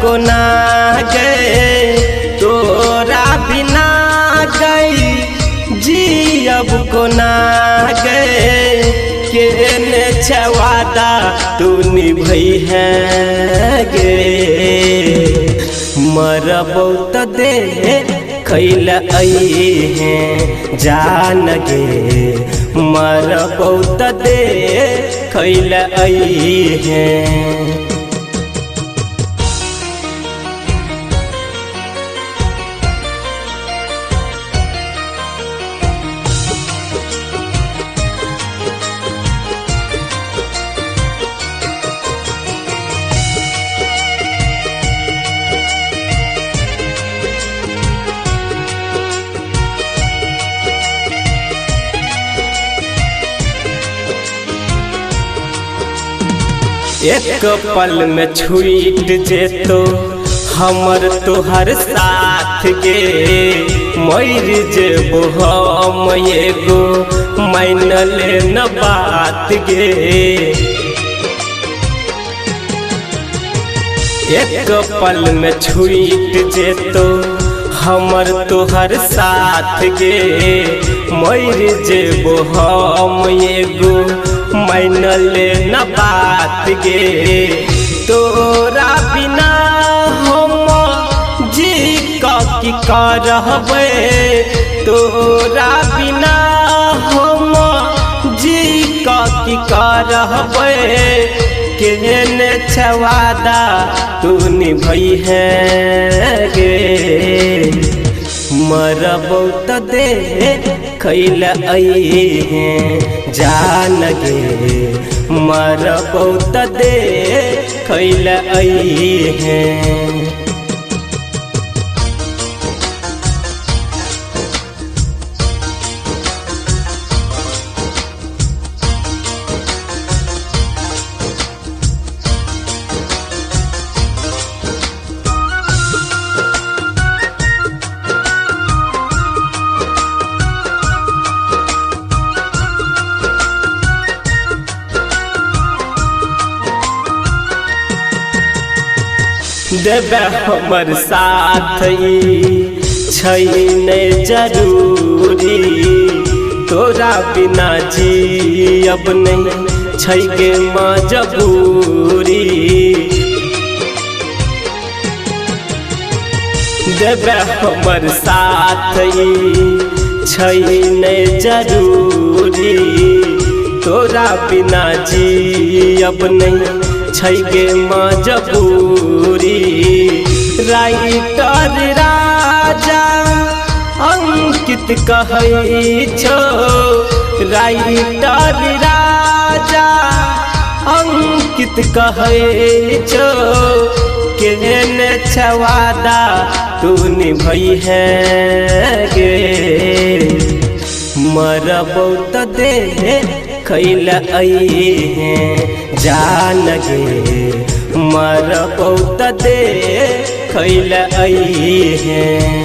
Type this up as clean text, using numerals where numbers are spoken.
को ना गए तोरा बिना गई जियब को ना गए केने छवादा तू निभई है गे मरबौ त दे खैल आई हैं जान गे मरबौ त दे खैल आई हैं। एक पल में छूट जेतो हमर तोहर साथ गे मर जेबो हम एगो मान ले न बात गे। एक पल में छूट जेतो हमर तोहर साथ गे मर जेबो हम एगो मान ले न बात गे तोरा बिना हम जी की करबे तोरा बिना हम जी की करबे केने छवादा तू निभई है गे मरबौ त दे खैल आई हैं जान गे मरबौ त दे खैल आई हैं। देबे हमर साथ छै नहीं जरूरी तोरा बिना जियब नहीं छै गे मजबूरी। देबे हमर साथ छै नहीं जरूरी तोरा बिना जियब नहीं छै गे मजबूरी। राइटर राजा अंकित कहै छो राइटर राजा अंकित कहै छो केने छवादा तू निभई है गे मरबौ त दे खैल आई हैं जान गे मरबौ त दे खैल आई हैं।